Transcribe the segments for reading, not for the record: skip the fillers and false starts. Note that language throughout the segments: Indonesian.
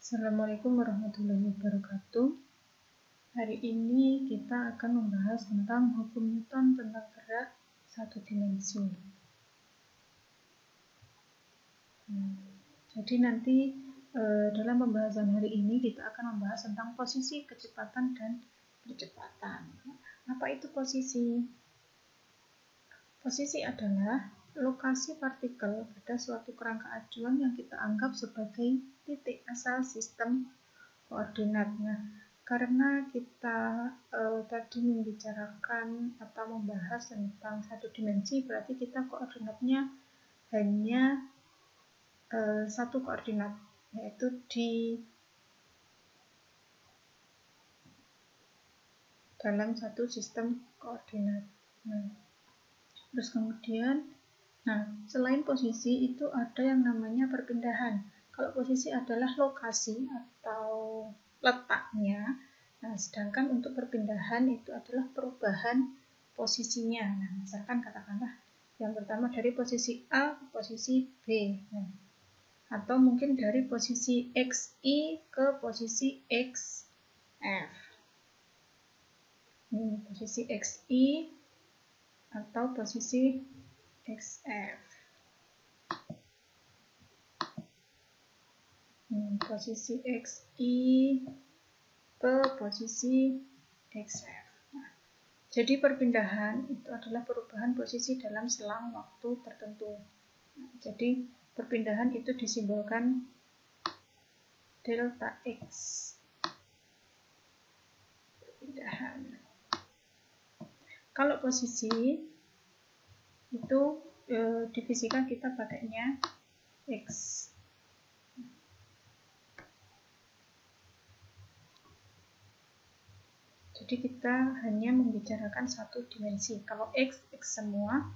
Assalamualaikum warahmatullahi wabarakatuh. Hari ini kita akan membahas tentang hukum Newton tentang gerak satu dimensi. Jadi nanti dalam pembahasan hari ini kita akan membahas tentang posisi, kecepatan, dan percepatan. Apa itu posisi? Posisi adalah lokasi partikel pada suatu kerangka acuan yang kita anggap sebagai titik asal sistem koordinat. Nah, karena kita tadi membicarakan atau membahas tentang satu dimensi, berarti kita koordinatnya hanya satu koordinat, yaitu di dalam satu sistem koordinat. Terus kemudian, selain posisi itu ada yang namanya perpindahan. Kalau posisi adalah lokasi atau letaknya, sedangkan untuk perpindahan itu adalah perubahan posisinya. Misalkan katakanlah yang pertama dari posisi A ke posisi B, atau mungkin dari posisi XI ke posisi XF. Ini posisi XI atau posisi XF. Posisi XI ke posisi XF. Jadi perpindahan itu adalah perubahan posisi dalam selang waktu tertentu. Jadi perpindahan itu disimbolkan delta X. Perpindahan. Kalau posisi itu di fisika kita pakainya X. Jadi kita hanya membicarakan satu dimensi. Kalau X, X semua.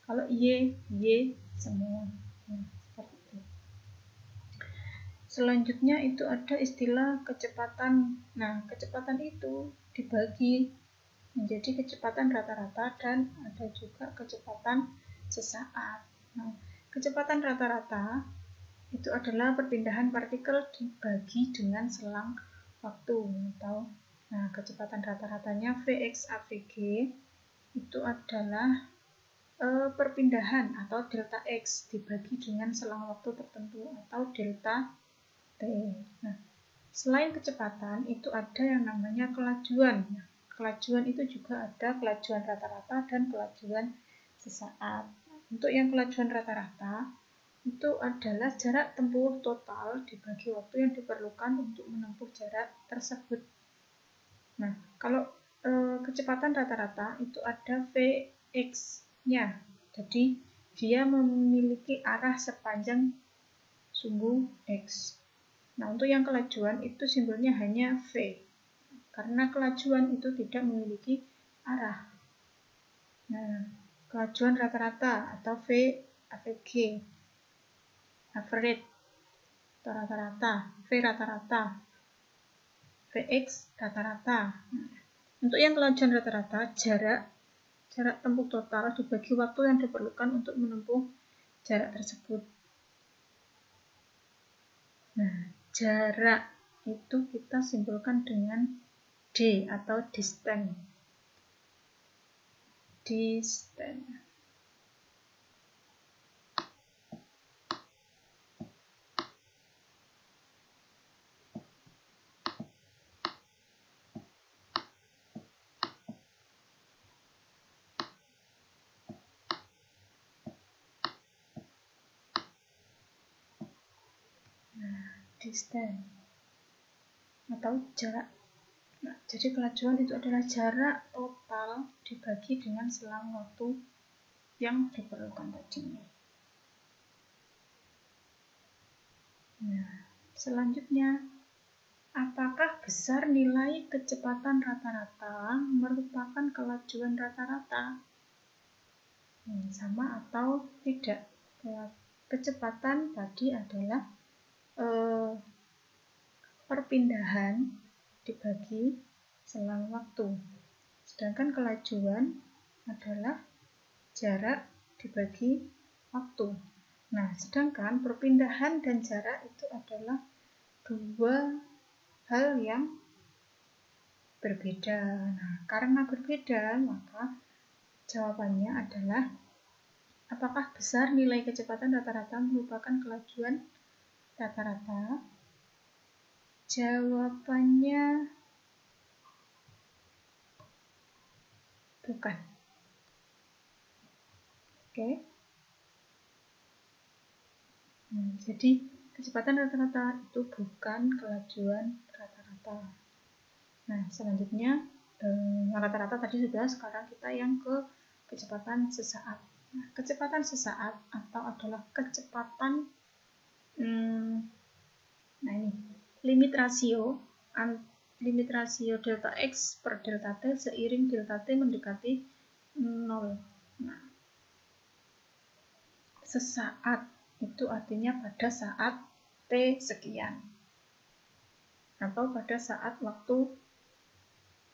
Kalau Y, Y semua. Seperti itu. Selanjutnya itu ada istilah kecepatan. Kecepatan itu dibagi menjadi kecepatan rata-rata dan ada juga kecepatan sesaat. Kecepatan rata-rata itu adalah perpindahan partikel dibagi dengan selang waktu atau kecepatan rata-ratanya Vx AVG itu adalah perpindahan atau delta X dibagi dengan selang waktu tertentu atau delta T. Selain kecepatan itu ada yang namanya kelajuan. Kelajuan itu juga ada kelajuan rata-rata dan kelajuan sesaat. Untuk yang kelajuan rata-rata itu adalah jarak tempuh total dibagi waktu yang diperlukan untuk menempuh jarak tersebut. Kalau kecepatan rata-rata itu ada Vx-nya. Jadi dia memiliki arah sepanjang sumbu X. Untuk yang kelajuan itu simbolnya hanya V. Karena kelajuan itu tidak memiliki arah. Kelajuan rata-rata atau V AVG, average atau rata-rata, V rata-rata, Vx rata-rata. Untuk yang kelajuan rata-rata, jarak tempuh total dibagi waktu yang diperlukan untuk menempuh jarak tersebut. Jarak itu kita simbolkan dengan D atau distance. Distance atau jarak. Jadi kelajuan itu adalah jarak total dibagi dengan selang waktu yang diperlukan tadi. Selanjutnya, apakah besar nilai kecepatan rata-rata merupakan kelajuan rata-rata? Sama atau tidak? Kecepatan tadi adalah perpindahan dibagi selang waktu. Sedangkan kelajuan adalah jarak dibagi waktu. Sedangkan perpindahan dan jarak itu adalah dua hal yang berbeda. Nah, karena berbeda, maka jawabannya adalah apakah besar nilai kecepatan rata-rata merupakan kelajuan rata-rata? Jawabannya bukan. Oke. Jadi kecepatan rata-rata itu bukan kelajuan rata-rata. Nah, selanjutnya rata-rata tadi sudah, sekarang kita yang ke kecepatan sesaat. Nah, kecepatan sesaat atau adalah kecepatan nah ini limit rasio delta X per delta T seiring delta T mendekati 0. Nah, sesaat itu artinya pada saat T sekian, atau pada saat waktu,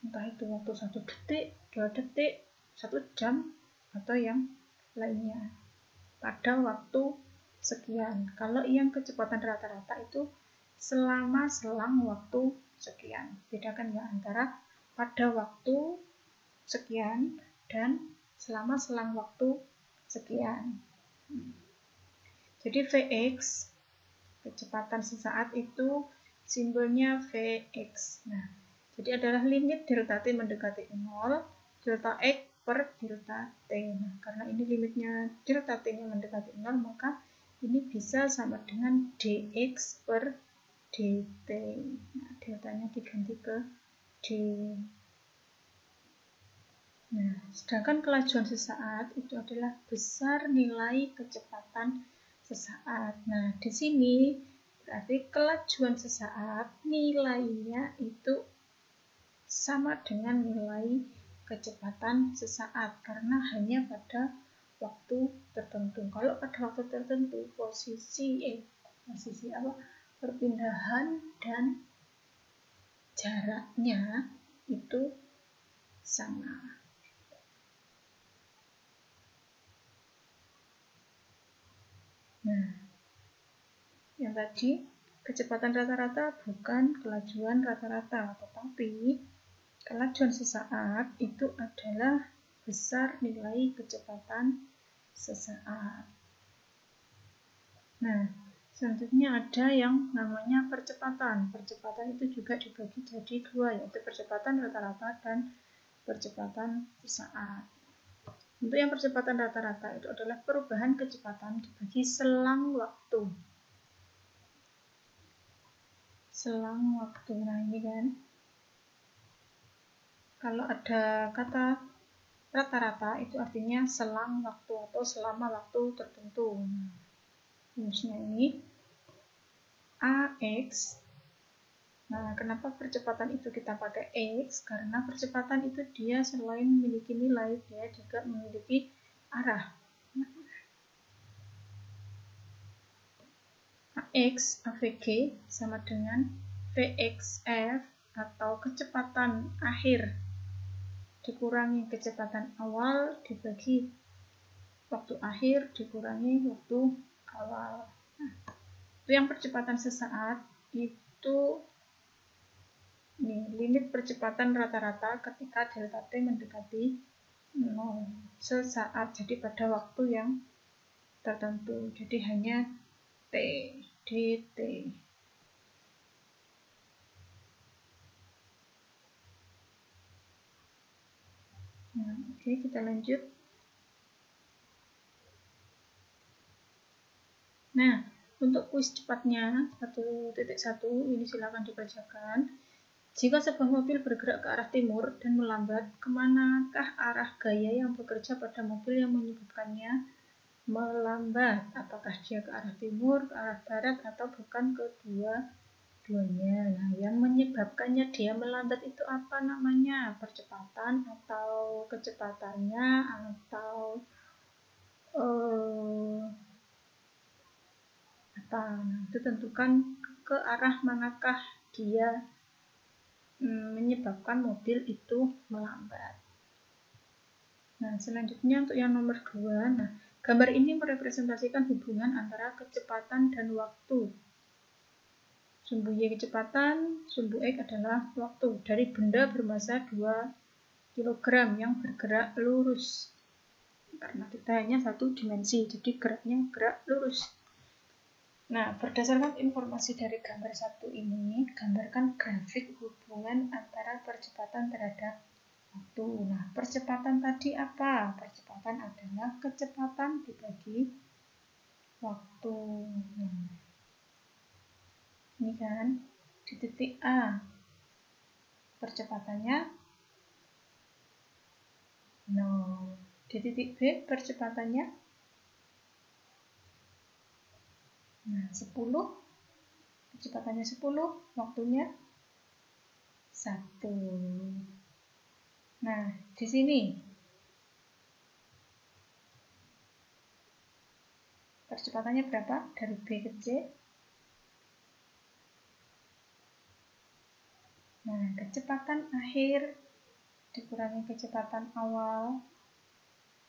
entah itu waktu 1 detik, 2 detik, 1 jam, atau yang lainnya, pada waktu sekian. Kalau yang kecepatan rata-rata itu selama selang waktu sekian. Bedakan ya antara pada waktu sekian dan selama selang waktu sekian. Jadi Vx, kecepatan sesaat itu simbolnya Vx. Nah, jadi adalah limit delta T mendekati 0, delta X per delta T. Nah, karena ini limitnya delta T-nya mendekati 0, maka ini bisa sama dengan dx per dt. Nah, deltanya diganti ke d. Nah, sedangkan kelajuan sesaat itu adalah besar nilai kecepatan sesaat. Nah, di sini berarti kelajuan sesaat nilainya itu sama dengan nilai kecepatan sesaat karena hanya pada waktu tertentu. Kalau pada waktu tertentu posisi perpindahan dan jaraknya itu sama. Nah, yang tadi kecepatan rata-rata bukan kelajuan rata-rata, tetapi kelajuan sesaat itu adalah besar nilai kecepatan sesaat. Nah, selanjutnya ada yang namanya percepatan. Percepatan itu juga dibagi jadi dua, yaitu percepatan rata-rata dan percepatan sesaat. Untuk yang percepatan rata-rata itu adalah perubahan kecepatan dibagi selang waktu. Selang waktu. Nah, ini kan. Kalau ada kata rata-rata itu artinya selang waktu atau selama waktu tertentu. Nah, rumusnya ini AX. Nah, kenapa percepatan itu kita pakai X? Karena percepatan itu dia selain memiliki nilai, dia juga memiliki arah. AX, AVG sama dengan VXF atau kecepatan akhir dikurangi kecepatan awal dibagi waktu akhir dikurangi waktu awal. Nah, itu yang percepatan sesaat itu limit percepatan rata-rata ketika delta T mendekati 0 sesaat, jadi pada waktu yang tertentu, jadi hanya T dt. Nah, oke, kita lanjut. Nah, untuk kuis cepatnya 1.1 ini silakan dibacakan. Jika sebuah mobil bergerak ke arah timur dan melambat, kemanakah arah gaya yang bekerja pada mobil yang menyebabkannya melambat? Apakah dia ke arah timur, ke arah barat, atau bukan kedua-duanya? Nah, yang menyebabkannya dia melambat itu apa namanya? Percepatan atau kecepatannya atau apa? Nah, itu tentukan ke arah manakah dia menyebabkan mobil itu melambat. Nah, selanjutnya untuk yang nomor 2. Nah, gambar ini merepresentasikan hubungan antara kecepatan dan waktu. Sumbu Y kecepatan, sumbu X adalah waktu dari benda bermassa 2 kg yang bergerak lurus. Karena kita hanya satu dimensi, jadi geraknya gerak lurus. Nah, berdasarkan informasi dari gambar 1 ini, gambarkan grafik hubungan antara percepatan terhadap waktu. Nah, percepatan tadi apa? Percepatan adalah kecepatan dibagi waktu. Nah, ini kan di titik A percepatannya 0. Di titik B percepatannya 10. Kecepatannya 10, waktunya 1. Nah, di sini percepatannya berapa? Dari B ke C. Nah, kecepatan akhir dikurangi kecepatan awal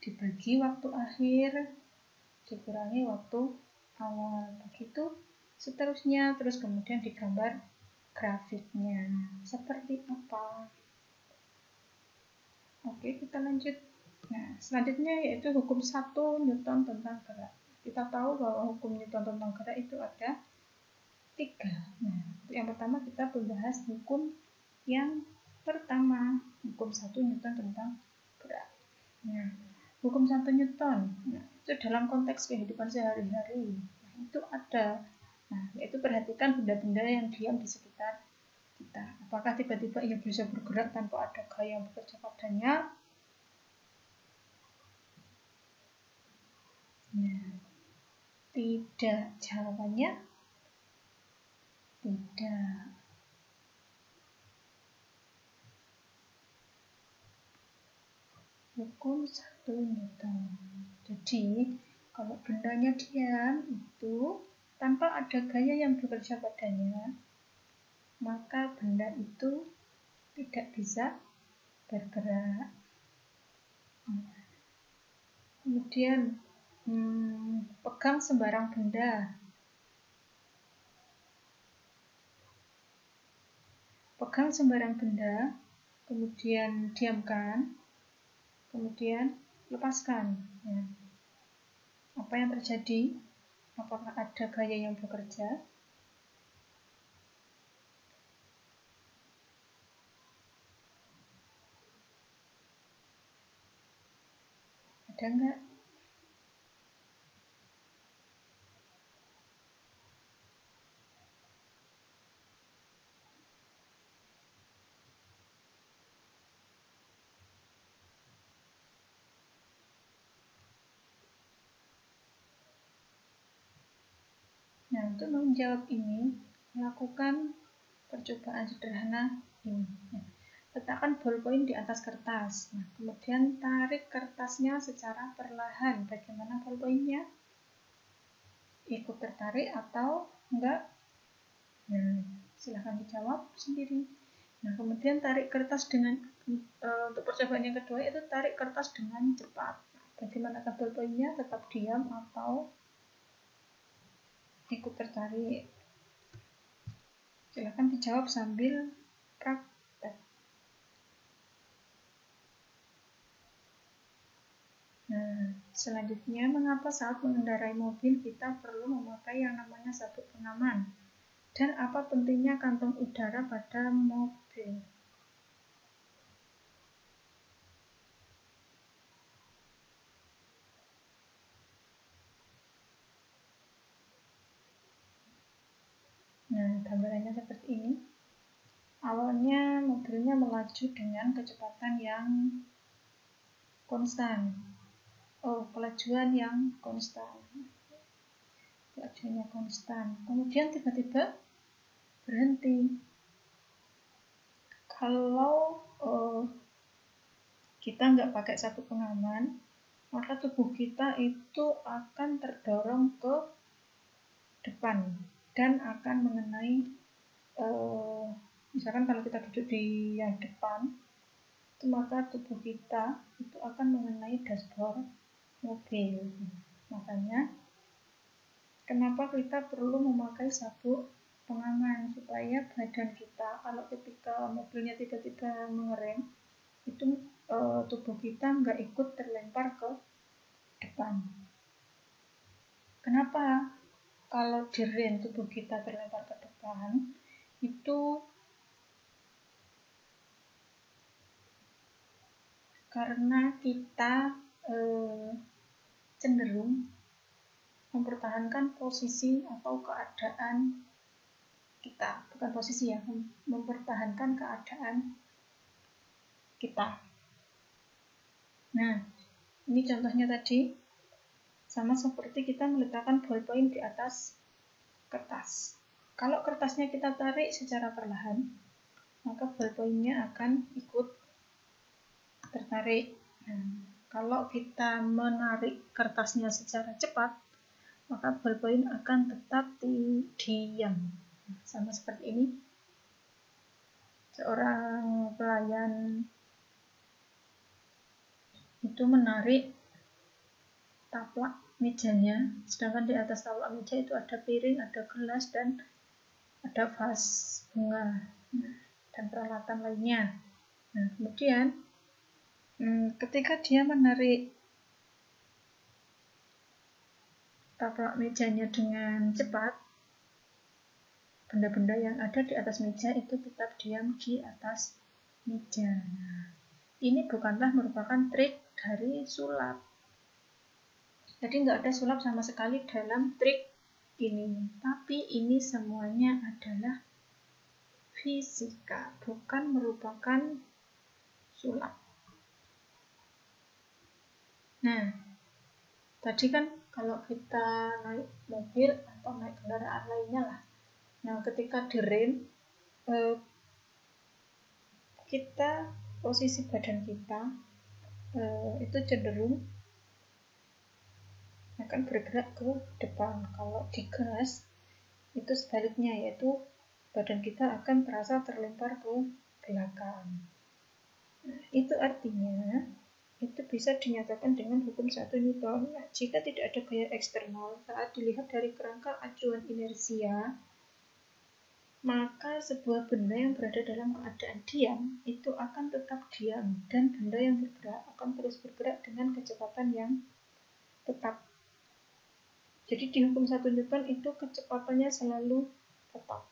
dibagi waktu akhir dikurangi waktu awal. Begitu seterusnya, terus kemudian digambar grafiknya. Seperti apa? Oke, kita lanjut. Nah, selanjutnya yaitu hukum 1 Newton tentang gerak. Kita tahu bahwa hukum Newton tentang gerak itu ada 3. Nah, yang pertama kita membahas hukum yang pertama, hukum 1 Newton tentang gerak. Nah, hukum 1 Newton, nah, itu dalam konteks kehidupan sehari-hari. Nah, itu ada. Nah, yaitu perhatikan benda-benda yang diam di sekitar kita. Apakah tiba-tiba ia bisa bergerak tanpa ada gaya yang bekerja padanya? Nah, tidak. Jawabannya tidak. Hukum 1 Newton. Jadi, kalau bendanya diam itu tanpa ada gaya yang bekerja padanya, maka benda itu tidak bisa bergerak. Kemudian pegang sembarang benda. Pegang sembarang benda, kemudian diamkan, kemudian lepaskan. Ya. Apa yang terjadi? Apakah ada gaya yang bekerja? Ada enggak? Nah, untuk menjawab ini, lakukan percobaan sederhana ini. Letakkan ballpoint di atas kertas. Nah, kemudian tarik kertasnya secara perlahan. Bagaimana ballpointnya? Ikut tertarik atau enggak? Nah, silahkan dijawab sendiri. Nah, kemudian tarik kertas dengan untuk percobaan yang kedua itu tarik kertas dengan cepat. Bagaimana ballpointnya? Tetap diam atau ikut tertarik? Silahkan dijawab sambil praktek. Nah, selanjutnya, mengapa saat mengendarai mobil kita perlu memakai yang namanya sabuk pengaman? Dan apa pentingnya kantong udara pada mobil? Nah, gambarannya seperti ini. Awalnya mobilnya melaju dengan kecepatan yang konstan. Kelajuan yang konstan. Kelajuannya konstan. Kemudian tiba-tiba berhenti. Kalau kita nggak pakai sabuk pengaman, maka tubuh kita itu akan terdorong ke depan dan akan mengenai misalkan kalau kita duduk di yang depan, itu maka tubuh kita itu akan mengenai dashboard mobil. Makanya kenapa kita perlu memakai sabuk pengaman supaya badan kita kalau ketika mobilnya tiba-tiba mengerem itu tubuh kita nggak ikut terlempar ke depan. Kenapa? Kalau direm tubuh kita terlempar ke depan itu karena kita cenderung mempertahankan posisi atau keadaan kita, bukan posisi ya, mempertahankan keadaan kita. Nah, ini contohnya tadi sama seperti kita meletakkan ballpoint di atas kertas. Kalau kertasnya kita tarik secara perlahan, maka ballpointnya akan ikut tertarik. Nah, kalau kita menarik kertasnya secara cepat, maka ballpoint akan tetap diam. Sama seperti ini. Seorang pelayan itu menarik taplak mejanya, sedangkan di atas taplak meja itu ada piring, ada gelas, dan ada vas bunga dan peralatan lainnya. Nah, kemudian ketika dia menarik taplak mejanya dengan cepat, benda-benda yang ada di atas meja itu tetap diam di atas meja. Nah, ini bukanlah merupakan trik dari sulap. Jadi nggak ada sulap sama sekali dalam trik ini. Tapi ini semuanya adalah fisika, bukan merupakan sulap. Nah, tadi kan kalau kita naik mobil atau naik kendaraan lainnya lah. Nah, ketika direm, kita posisi badan kita itu cenderung akan bergerak ke depan. Kalau digas itu sebaliknya, yaitu badan kita akan terasa terlempar ke belakang. Nah, itu artinya itu bisa dinyatakan dengan hukum 1 Newton. Nah, jika tidak ada gaya eksternal saat dilihat dari kerangka acuan inersia, maka sebuah benda yang berada dalam keadaan diam itu akan tetap diam, dan benda yang bergerak akan terus bergerak dengan kecepatan yang tetap. Jadi di hukum 1 Newton itu kecepatannya selalu tetap.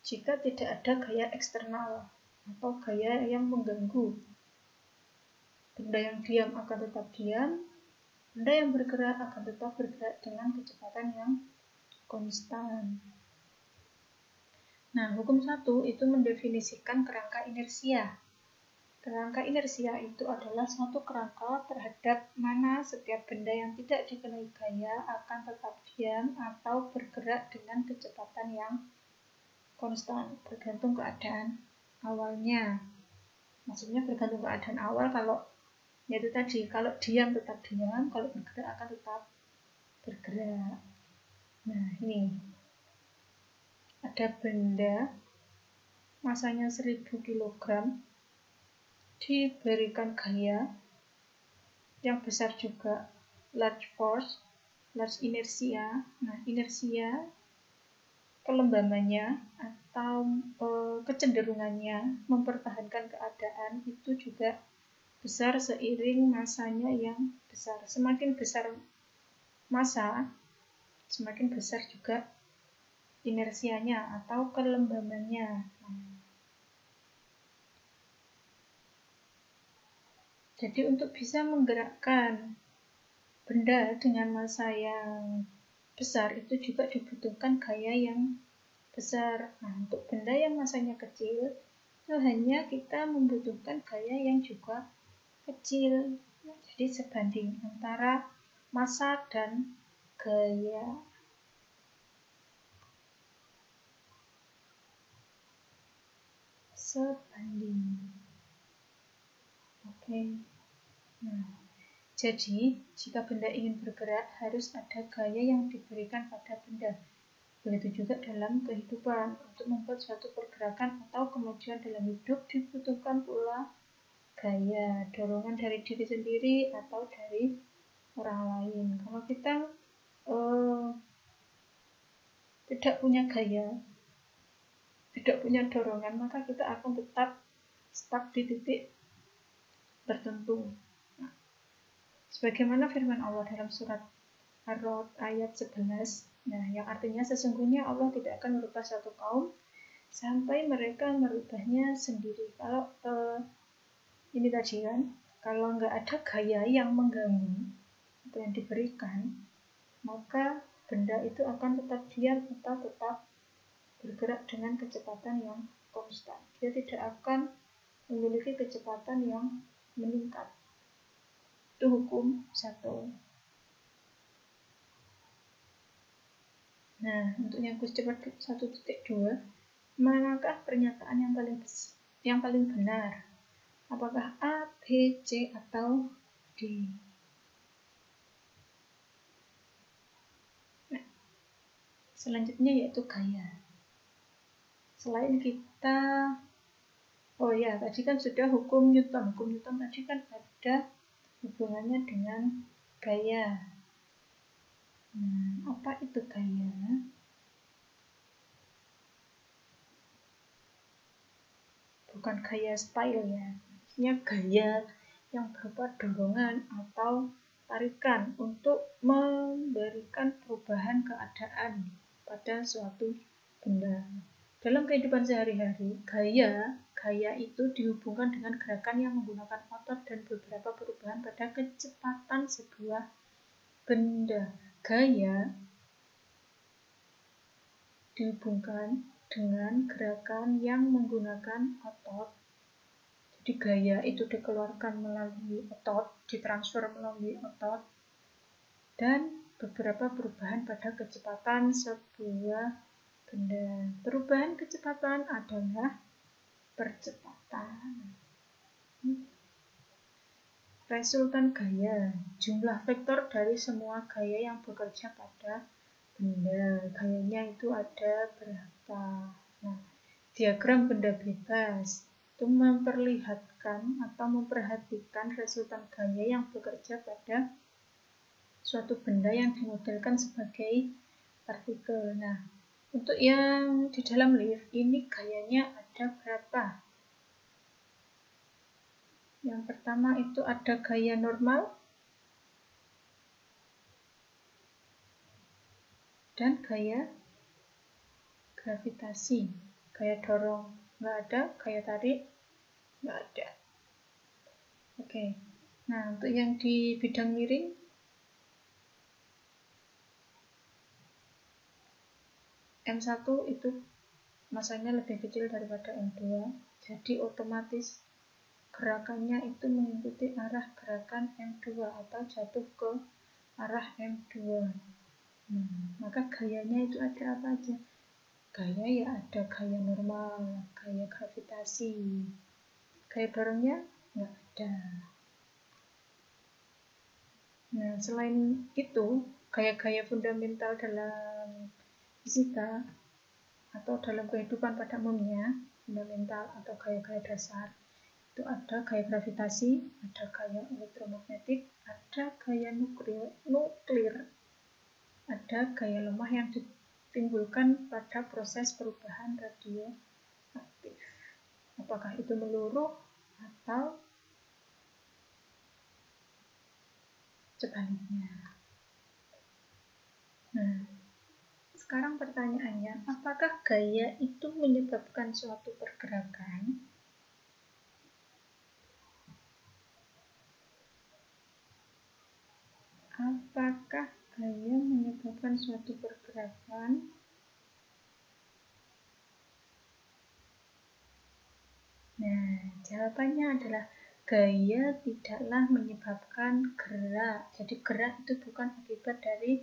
Jika tidak ada gaya eksternal atau gaya yang mengganggu, benda yang diam akan tetap diam, benda yang bergerak akan tetap bergerak dengan kecepatan yang konstan. Nah, hukum 1 itu mendefinisikan kerangka inersia. Kerangka inersia itu adalah suatu kerangka terhadap mana setiap benda yang tidak dikenai gaya akan tetap diam atau bergerak dengan kecepatan yang konstan, bergantung keadaan awalnya. Maksudnya bergantung keadaan awal, kalau yaitu tadi, kalau diam tetap diam, kalau bergerak akan tetap bergerak. Nah, ini ada benda masanya 1000 kg diberikan gaya yang besar juga, large force, large inersia. Nah, inersia kelembabannya atau kecenderungannya mempertahankan keadaan itu juga besar seiring masanya yang besar. Semakin besar massa, semakin besar juga inersianya atau kelembabannya. Jadi untuk bisa menggerakkan benda dengan massa yang besar itu juga dibutuhkan gaya yang besar. Nah, untuk benda yang massanya kecil itu hanya kita membutuhkan gaya yang juga kecil. Nah, jadi sebanding antara massa dan gaya. Sebanding. Oke. Nah, jadi jika benda ingin bergerak harus ada gaya yang diberikan pada benda. Begitu juga dalam kehidupan. Untuk membuat suatu pergerakan atau kemajuan dalam hidup dibutuhkan pula gaya, dorongan dari diri sendiri atau dari orang lain. Kalau kita tidak punya gaya, tidak punya dorongan, maka kita akan tetap stuck di titik tertentu. Nah, sebagaimana firman Allah dalam surat Ar-Ra'd ayat 11, nah yang artinya sesungguhnya Allah tidak akan merubah suatu kaum sampai mereka merubahnya sendiri. Kalau ini tadi kan, kalau nggak ada gaya yang mengganggu apa yang diberikan, maka benda itu akan tetap diam atau tetap bergerak dengan kecepatan yang konstan. Dia tidak akan memiliki kecepatan yang meningkat. Itu hukum satu. Nah, untuk yang cepat 1.2, manakah pernyataan yang paling benar? Apakah A, B, C, atau D? Nah, selanjutnya yaitu gaya. Selain kita, tadi kan sudah hukum Newton. Hukum Newton tadi kan ada hubungannya dengan gaya. Apa itu gaya? Bukan gaya style ya. Maksudnya gaya yang berupa dorongan atau tarikan untuk memberikan perubahan keadaan pada suatu benda. Dalam kehidupan sehari-hari, gaya itu dihubungkan dengan gerakan yang menggunakan otot dan beberapa perubahan pada kecepatan sebuah benda. Gaya dihubungkan dengan gerakan yang menggunakan otot. Jadi gaya itu dikeluarkan melalui otot, ditransfer melalui otot, dan beberapa perubahan pada kecepatan sebuah benda. Perubahan kecepatan adalah percepatan. Resultan gaya, jumlah vektor dari semua gaya yang bekerja pada benda. Gayanya itu ada berapa? Nah, diagram benda bebas itu memperlihatkan atau memperhatikan resultan gaya yang bekerja pada suatu benda yang dimodelkan sebagai partikel. Nah, untuk yang di dalam lift ini gayanya ada berapa? Yang pertama itu ada gaya normal dan gaya gravitasi. Gaya dorong nggak ada, gaya tarik nggak ada. Oke. Nah, untuk yang di bidang miring, M1 itu masanya lebih kecil daripada M2, jadi otomatis gerakannya itu mengikuti arah gerakan M2 atau jatuh ke arah M2. Maka gayanya itu ada apa aja? Gaya ya ada gaya normal, gaya gravitasi. Gaya dorongnya nggak ada. Nah, selain itu, gaya-gaya fundamental dalam fisika atau dalam kehidupan pada umumnya, fundamental atau gaya-gaya dasar, itu ada gaya gravitasi, ada gaya elektromagnetik, ada gaya nuklir, ada gaya lemah yang ditimbulkan pada proses perubahan radioaktif. Apakah itu meluruh atau sebaliknya? Nah, sekarang pertanyaannya, apakah gaya itu menyebabkan suatu pergerakan? Apakah gaya menyebabkan suatu pergerakan? Nah, jawabannya adalah gaya tidaklah menyebabkan gerak. Jadi gerak itu bukan akibat dari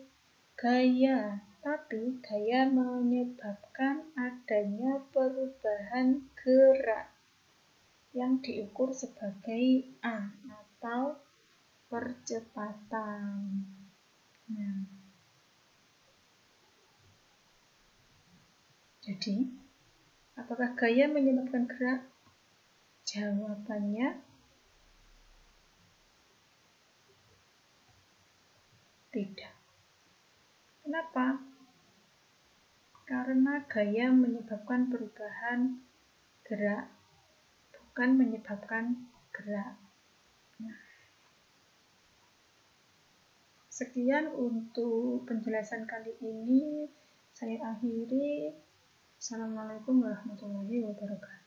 gaya, tapi gaya menyebabkan adanya perubahan gerak yang diukur sebagai A atau percepatan. Nah, jadi apakah gaya menyebabkan gerak? Jawabannya tidak. Kenapa? karena gaya menyebabkan perubahan gerak, bukan menyebabkan gerak. Nah, sekian untuk penjelasan kali ini. Saya akhiri. Assalamualaikum warahmatullahi wabarakatuh.